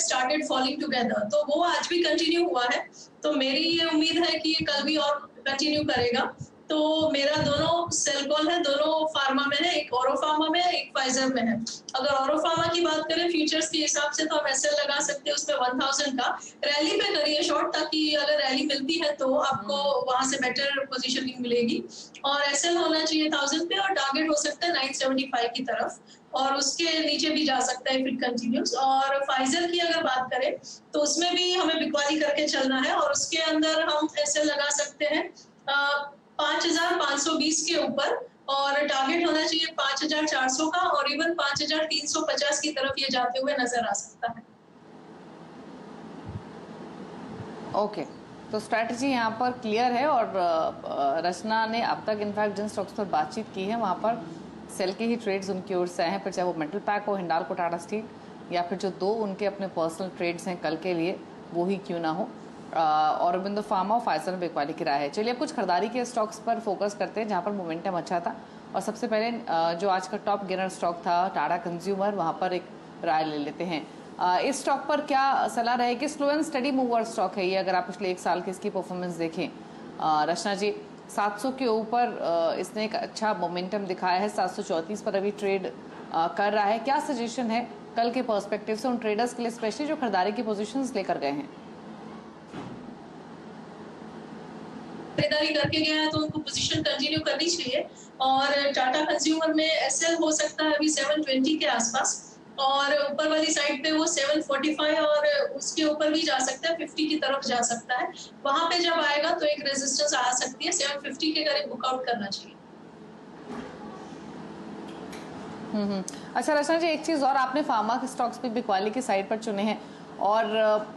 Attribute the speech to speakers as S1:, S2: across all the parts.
S1: started falling together, तो वो आज भी कंटिन्यू हुआ है। तो मेरी ये उम्मीद है कि ये कल भी और कंटिन्यू करेगा। तो मेरा दोनों सेल कॉल है, दोनों फार्मा में है, एक ओरो फार्मा में है, एक फाइजर में है। अगर ओरो फार्मा की बात करें फ्यूचर्स के हिसाब से तो हम एसएल लगा सकते हैं उसमें 1000 का। रैली पे करिए शॉर्ट, ताकि अगर रैली मिलती है तो आपको वहां से बेटर पोजीशनिंग मिलेगी। और एसएल होना चाहिए 1000 पे और टारगेट हो सकता है 975 की तरफ, और उसके नीचे भी जा सकता है फिर कंटिन्यूस। और फाइजर की अगर बात करें तो उसमें भी हमें बिकवाली करके चलना है, और उसके अंदर हम एसएल लगा सकते हैं 5520 के ऊपर, और टारगेट होना चाहिए 5400 का, और इवन 5350 की तरफ ये जाते हुए नजर आ सकता है।
S2: ओके, तो स्ट्रैटेजी यहाँ पर क्लियर है। और रचना ने अब तक इनफैक्ट जिन स्टॉक्स पर बातचीत की है वहाँ पर सेल के ही ट्रेड्स उनकी ओर से आए हैं, फिर चाहे वो मेटल पैक हो, हिंडाल्को, टाटा स्टील, या फिर जो दो उनके अपने पर्सनल ट्रेड्स हैं कल के लिए वो ही क्यों ना हो। औरबिंदो फार्मा और फाइजर में बिकवाली की राय है। चलिए अब कुछ खरीदारी के स्टॉक्स पर फोकस करते हैं जहाँ पर मोमेंटम अच्छा था। और सबसे पहले जो आज का टॉप गेनर स्टॉक था टाटा कंज्यूमर, वहाँ पर एक राय ले लेते हैं। इस स्टॉक पर क्या सलाह रहेगी? Slow and steady mover stock है ये, अगर आप पिछले एक साल की इसकी परफॉर्मेंस देखें। रचना जी, 700 के ऊपर इसने एक अच्छा मोमेंटम दिखाया है, 734 पर अभी ट्रेड कर रहा है। क्या सजेशन है कल के पर्सपेक्टिव से उन ट्रेडर्स के लिए, स्पेशली जो खरीदारी की पोजीशंस लेकर गए हैं?
S1: खरीदारी करके गया है तो उनको पोजीशन कंटिन्यू करनी चाहिए। और टाटा कंज्यूमर में एसएल हो सकता है अभी 720 के आसपास, और ऊपर वाली साइड पे वो 745 और उसके ऊपर भी जा सकता है, 50 की तरफ जा सकता है। वहां पे जब आएगा तो एक रेजिस्टेंस आ सकती है, 750 के करीब बुकआउट करना चाहिए।
S2: अच्छा रचना जी, एक चीज़ और, आपने फार्मा के स्टॉक्स भी बिकवाली की साइड पर चुने हैं, और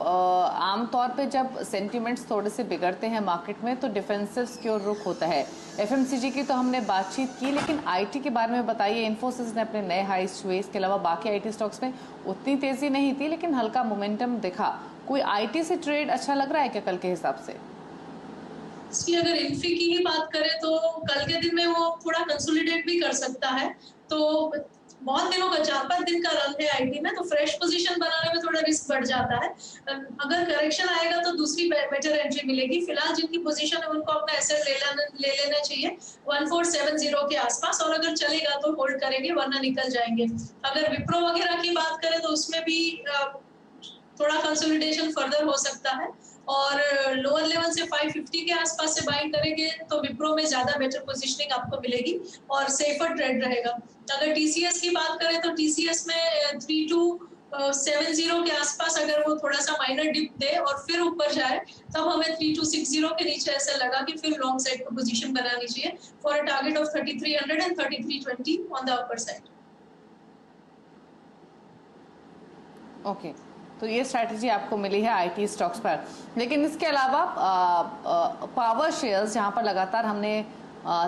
S2: आमतौर पे जब सेंटिमेंट्स थोड़े से बिगड़ते हैं मार्केट में तो डिफेंसिव्स की ओर रुख होता है। एफएमसीजी की तो हमने बातचीत की, लेकिन आईटी के बारे में बताइए। इन्फोसिस ने अपने नए हाईस छुए, इसके अलावा बाकी आईटी स्टॉक्स में उतनी तेजी नहीं थी लेकिन हल्का मोमेंटम दिखा। कोई आईटी से ट्रेड अच्छा लग रहा है क्या कल के हिसाब से?
S1: इसकी अगर इन्फी की ही बात करें तो कल के दिन में वो थोड़ा कंसोलिडेट भी कर सकता है। तो बहुत दिनों का 4-5 दिन का रन है आईटी में, तो फ्रेश पोजीशन बनाने में थोड़ा रिस्क बढ़ जाता है। अगर करेक्शन आएगा तो दूसरी बेटर एंट्री मिलेगी। फिलहाल जिनकी पोजीशन है उनको अपना एसेट ले लेना चाहिए 1470 के आसपास, और अगर चलेगा तो होल्ड करेंगे वरना निकल जाएंगे। अगर विप्रो वगैरह की बात करें तो उसमें भी थोड़ा कंसोलिडेशन फर्दर हो सकता है, और लोअर लेवल से 550 के आसपास से बाइंग करेंगे तो विप्रो में ज्यादा बेटर पोजीशनिंग आपको मिलेगी और सेफर ट्रेड रहेगा। अगर टीसीएस की बात करें तो टीसीएस में 3270 के आसपास अगर वो थोड़ा सा माइनर डिप दे और फिर ऊपर जाए तब हमें 3260 के नीचे ऐसा लगा कि फिर लॉन्ग साइड पर पोजीशन बनानी चाहिए for a target of 3300 and 3320 on the upper side.
S2: Okay, तो ये स्ट्रैटेजी आपको मिली है आईटी स्टॉक्स पर। लेकिन इसके अलावा पावर शेयर्स जहां पर लगातार हमने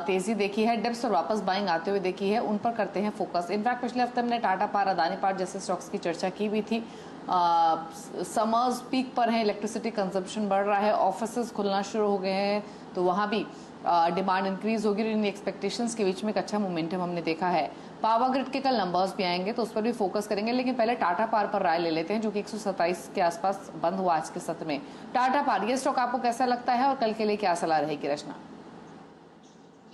S2: तेजी देखी है, डिप्स और वापस बाइंग आते हुए देखी है, उन पर करते हैं फोकस। इनफैक्ट पिछले हफ्ते हमने टाटा पावर, अदानी पावर जैसे स्टॉक्स की चर्चा की भी थी। समर्स पीक पर है, इलेक्ट्रिसिटी कंजप्शन बढ़ रहा है, ऑफिसेज खुलना शुरू हो गए हैं, तो वहाँ भी डिमांड इंक्रीज होगी। इन एक्सपेक्टेशंस के बीच में एक अच्छा मोमेंटम हमने देखा है। पावर ग्रिड के कल नंबर्स भी आएंगे तो उस पर भी फोकस करेंगे, लेकिन पहले टाटा पावर पर राय ले लेते हैं जो कि 127 के आसपास बंद हुआ आज के सत्र में। टाटा पावर, ये स्टॉक आपको कैसा लगता है और कल के लिए क्या सलाह रहेगी रचना?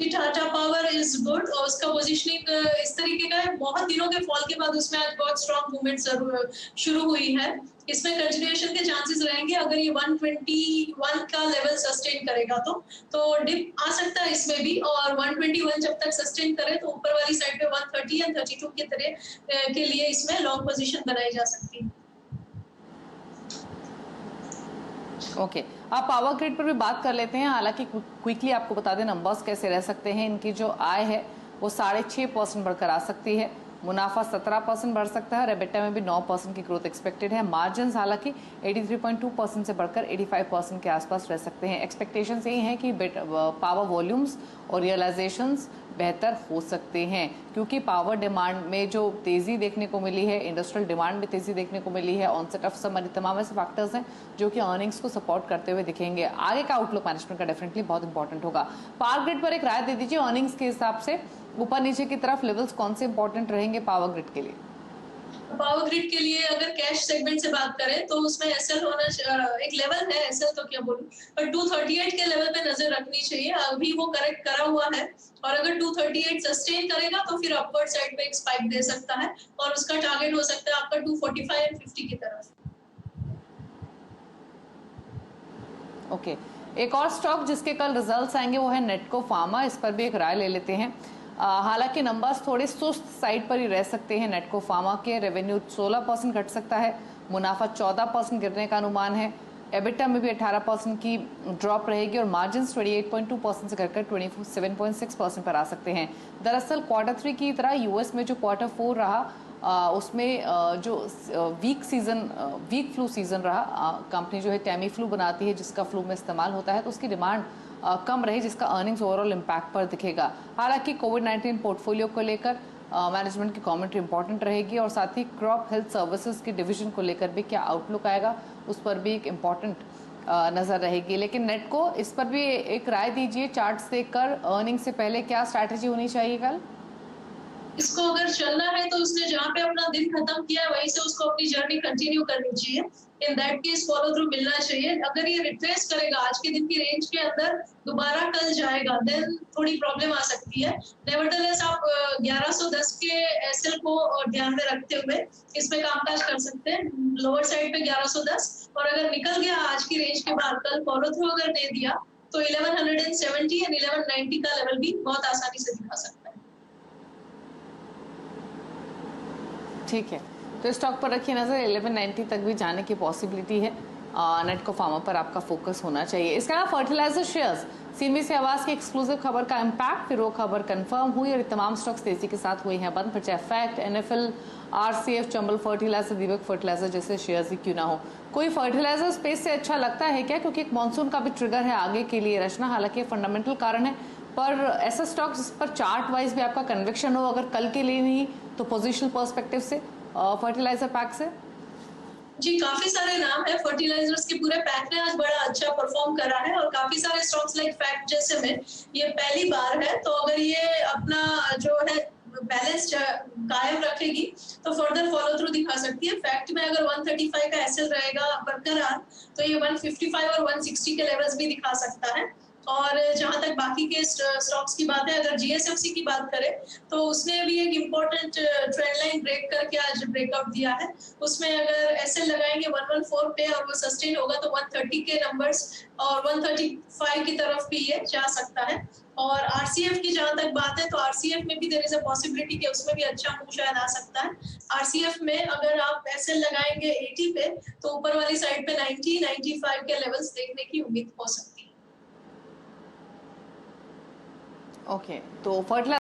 S1: टाटा पावर इज गुड, और उसका पोजीशनिंग इस तरीके का है, बहुत दिनों के फॉल के बाद उसमें आज बहुत स्ट्रॉन्ग मूवमेंट शुरू हुई है। इसमें कंटिन्यूएशन के चांसेस रहेंगे अगर ये 121 का लेवल सस्टेन करेगा तो डिप आ सकता है इसमें भी, और 121 जब तक सस्टेन करे तो ऊपर वाली साइड पे 130 एंड 32 के तरह के लिए इसमें लॉन्ग पोजीशन बनाई जा सकती है।
S2: ओके, आप पावर ग्रिड पर भी बात कर लेते हैं। हालांकि क्विकली आपको बता दें नंबर्स कैसे रह सकते हैं। इनकी जो आय है वो 6.5% बढ़कर आ सकती है, मुनाफा 17% बढ़ सकता है और एबिटा में भी 9% की ग्रोथ एक्सपेक्टेड है। मार्जिन हालांकि 83.2% से बढ़कर 85% के आसपास रह सकते हैं। एक्सपेक्टेशन यही है कि पावर वॉल्यूम्स और रियलाइजेशंस बेहतर हो सकते हैं, क्योंकि पावर डिमांड में जो तेजी देखने को मिली है, इंडस्ट्रियल डिमांड में तेजी देखने को मिली है, ऑनसेट ऑफ समर, तमाम ऐसे फैक्टर्स हैं जो कि अर्निंग्स को सपोर्ट करते हुए दिखेंगे। आगे का आउटलुक मैनेजमेंट का डेफिनेटली बहुत इंपॉर्टेंट होगा। पावर ग्रिड पर एक राय दे दीजिए, अर्निंग्स के हिसाब से ऊपर नीचे की तरफ लेवल्स कौन से इंपॉर्टेंट रहेंगे पावर ग्रिड के लिए?
S1: पावर ग्रिड के लिए अगर कैश सेगमेंट से बात करें तो उसमें एसएल होना एक लेवल है, एसएल तो क्या बोलूं, पर 238 के लेवल पे नजर रखनी चाहिए। अभी वो करेक्ट करा हुआ है और अगर 238 सस्टेन करेगा तो फिर अपवर्ड साइड पे एक स्पाइक दे सकता है और उसका टारगेट हो सकता है आपका 245 एंड 50 की तरफ।
S2: ओके एक और स्टॉक जिसके कल रिजल्ट्स आएंगे वो है नेटको फार्मा, इस पर भी एक राय ले लेते हैं। हालांकि नंबर्स थोड़े सुस्त साइड पर ही रह सकते हैं। नेटको फार्मा के रेवेन्यू 16% घट सकता है, मुनाफा 14% गिरने का अनुमान है, एबिटा में भी 18% की ड्रॉप रहेगी और मार्जिन 28.2% से घटकर 27.6% पर आ सकते हैं। दरअसल Q3 की तरह यूएस में जो Q4 रहा उसमें जो वीक फ्लू सीजन रहा, कंपनी जो है टैमी फ्लू बनाती है जिसका फ्लू में इस्तेमाल होता है, तो उसकी डिमांड कम रही जिसका अर्निंग्स ओवरऑल इम्पैक्ट पर दिखेगा। हालांकि कोविड-19 पोर्टफोलियो को लेकर मैनेजमेंट की कमेंट्री इंपॉर्टेंट रहेगी और साथ ही क्रॉप हेल्थ सर्विसेज की डिवीजन को लेकर भी क्या आउटलुक आएगा उस पर भी एक इम्पॉर्टेंट नजर रहेगी। लेकिन नेट को इस पर भी एक राय दीजिए, चार्ट्स देखकर अर्निंग से पहले क्या स्ट्रैटेजी होनी चाहिए कल?
S1: इसको अगर चलना है तो उसने जहाँ पे अपना दिन खत्म किया है वहीं से उसको अपनी जर्नी कंटिन्यू करनी चाहिए। In that case follow through मिलना चाहिए। अगर ये रिट्रेस करेगा आज के दिन की रेंज के अंदर, दोबारा कल जाएगा, देन थोड़ी प्रॉब्लम आ सकती है। नेवरदलेस आप 1110 के एसएल को ध्यान में रखते हुए इसमें कामकाज कर सकते हैं। लोअर साइड पे 1110 और अगर निकल गया आज की रेंज के बाद, कल फॉलो थ्रू अगर दे दिया तो 1170 एंड 1190 का लेवल भी बहुत आसानी से दिखा सकता है।
S2: ठीक है, तो स्टॉक पर रखिए नजर, 1190 तक भी जाने की पॉसिबिलिटी है। नेटको फार्मा पर आपका फोकस होना चाहिए। इसके अलावा फर्टिलाइजर शेयर्स, सीएनबीसी आवाज की एक्सक्लूसिव खबर का इम्पैक्ट, फिर वो खबर कंफर्म हुई और तमाम स्टॉक्स तेजी के साथ हुए हैं बंद, फिर चाहे FACT, NFL, RCF, Chambal fertiliser, Deepak fertiliser जैसे शेयर्स ही क्यों ना हो। कोई फर्टिलाइजर स्पेस से अच्छा लगता है क्या? क्योंकि एक मानसून का भी ट्रिगर है आगे के लिए रचना, हालांकि फंडामेंटल कारण है, पर ऐसा स्टॉक जिस पर चार्ट वाइज भी आपका कन्विक्शन हो, अगर कल के लिए नहीं तो पोजिशनल पर्सपेक्टिव से फर्टिलाइजर पैक से?
S1: जी, काफी सारे नाम है फर्टिलाइजर्स के पूरे पैक ने आज बड़ा अच्छा परफॉर्म करा है और काफी सारे स्टॉक्स लाइक फैक्ट जैसे में ये पहली बार है, तो अगर ये अपना जो है बैलेंस कायम रखेगी तो फर्दर फॉलो थ्रू दिखा सकती है। फैक्ट में अगर 135 का एसएल रहेगा बरकरार तो ये 155 और 160 के लेवल्स भी दिखा सकता है। और जहां तक बाकी के स्टॉक्स की बात है, अगर जीएसएफसी की बात करें तो उसने भी एक इम्पोर्टेंट ट्रेंड लाइन ब्रेक करके आज ब्रेकआउट दिया है। उसमें अगर एसएल लगाएंगे 114 पे और वो सस्टेन होगा तो 130 के नंबर्स और 135 की तरफ भी ये जा सकता है। और आरसीएफ की जहां तक बात है तो आरसीएफ में भी देयर इज अ पॉसिबिलिटी कि उसमें भी अच्छा मूव शायद आ सकता है। आरसीएफ में अगर आप एसएल लगाएंगे 80 पे तो ऊपर वाली साइड पे 90, 95 के लेवल्स देखने की उम्मीद हो सकती है।
S2: ओके, तो फर्टिलाइजर